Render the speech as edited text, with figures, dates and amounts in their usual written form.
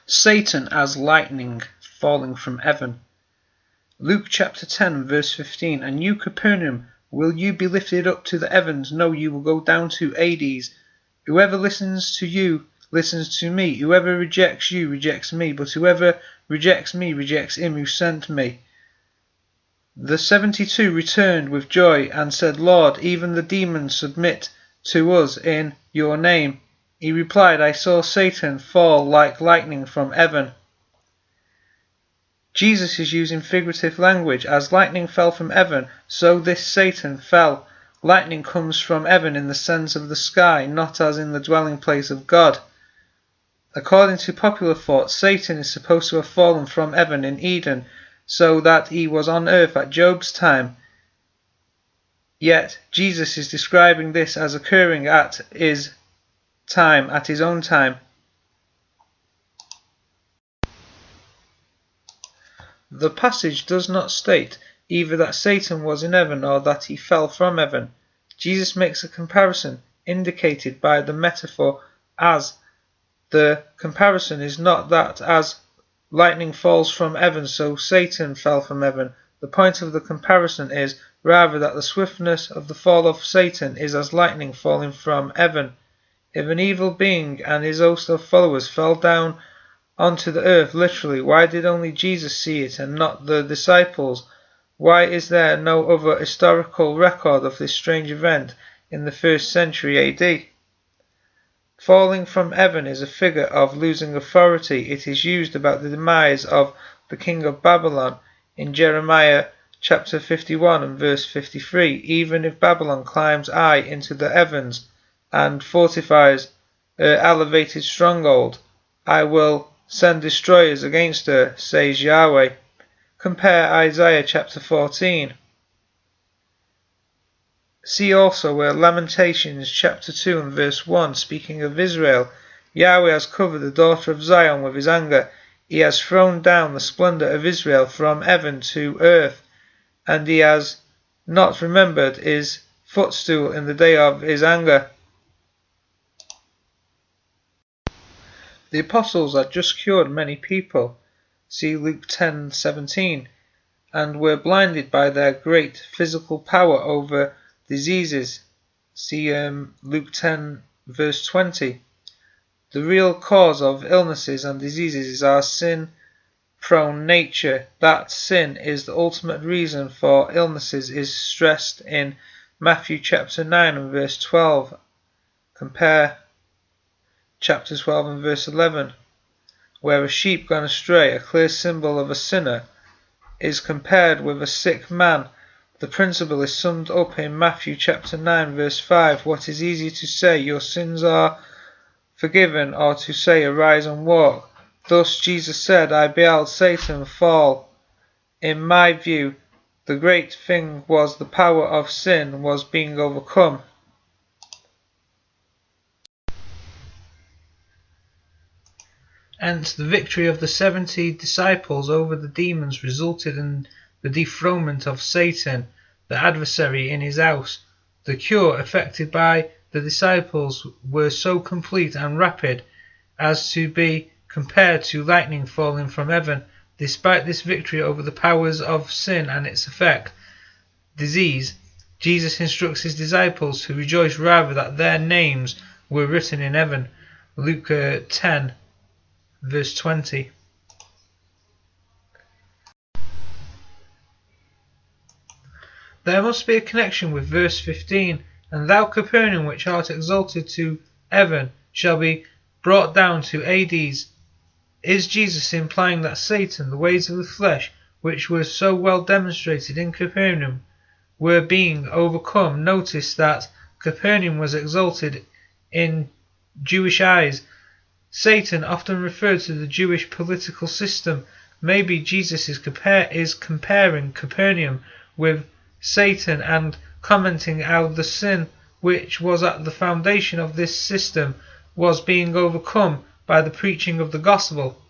Satan as lightning falling from heaven. Luke chapter 10 verse 15. And you, Capernaum, will you be lifted up to the heavens? No, you will go down to Hades. Whoever listens to you listens to me. Whoever rejects you rejects me. But whoever rejects me rejects him who sent me. The 72 returned with joy and said, Lord, even the demons submit to us in your name. He replied, I saw Satan fall like lightning from heaven. Jesus is using figurative language. As lightning fell from heaven, so this Satan fell. Lightning comes from heaven in the sense of the sky, not as in the dwelling place of God. According to popular thought, Satan is supposed to have fallen from heaven in Eden, so that he was on earth at Job's time. Yet Jesus is describing this as occurring at his time, at his own time. The passage does not state either that Satan was in heaven or that he fell from heaven. Jesus makes a comparison indicated by the metaphor as. The comparison is not that as lightning falls from heaven, so Satan fell from heaven. The point of the comparison is rather that the swiftness of the fall of Satan is as lightning falling from heaven. If an evil being and his host of followers fell down onto the earth literally, why did only Jesus see it and not the disciples? Why is there no other historical record of this strange event in the 1st century AD? Falling from heaven is a figure of losing authority. It is used about the demise of the king of Babylon in Jeremiah chapter 51 and verse 53. Even if Babylon climbs high into the heavens and fortifies her elevated stronghold, I will send destroyers against her, says Yahweh. Compare Isaiah chapter 14. See also where Lamentations chapter 2 and verse 1, speaking of Israel, Yahweh has covered the daughter of Zion with his anger. He has thrown down the splendor of Israel from heaven to earth, and he has not remembered his footstool in the day of his anger. The apostles had just cured many people, see Luke 10:17, and were blinded by their great physical power over diseases, see Luke 10 verse 20. The real cause of illnesses and diseases is our sin-prone nature. That sin is the ultimate reason for illnesses is stressed in Matthew chapter 9 and verse 12. Compare chapter 12 and verse 11, where a sheep gone astray, a clear symbol of a sinner, is compared with a sick man. The principle is summed up in Matthew chapter 9 verse 5. What is easy to say, your sins are forgiven, or to say, arise and walk? Thus Jesus said, I beheld Satan fall. In my view, the great thing was the power of sin was being overcome. Hence, the victory of the 70 disciples over the demons resulted in the dethronement of Satan, the adversary, in his house. The cure effected by the disciples were so complete and rapid as to be compared to lightning falling from heaven. Despite this victory over the powers of sin and its effect, disease, Jesus instructs his disciples to rejoice rather that their names were written in heaven. Luke 10 verse 20. There must be a connection with verse 15. And thou, Capernaum, which art exalted to heaven, shall be brought down to Hades. Is Jesus implying that Satan, the ways of the flesh, which were so well demonstrated in Capernaum, were being overcome? Notice that Capernaum was exalted in Jewish eyes. Satan often referred to the Jewish political system. Maybe Jesus is comparing Capernaum with Satan and commenting how the sin which was at the foundation of this system was being overcome by the preaching of the gospel.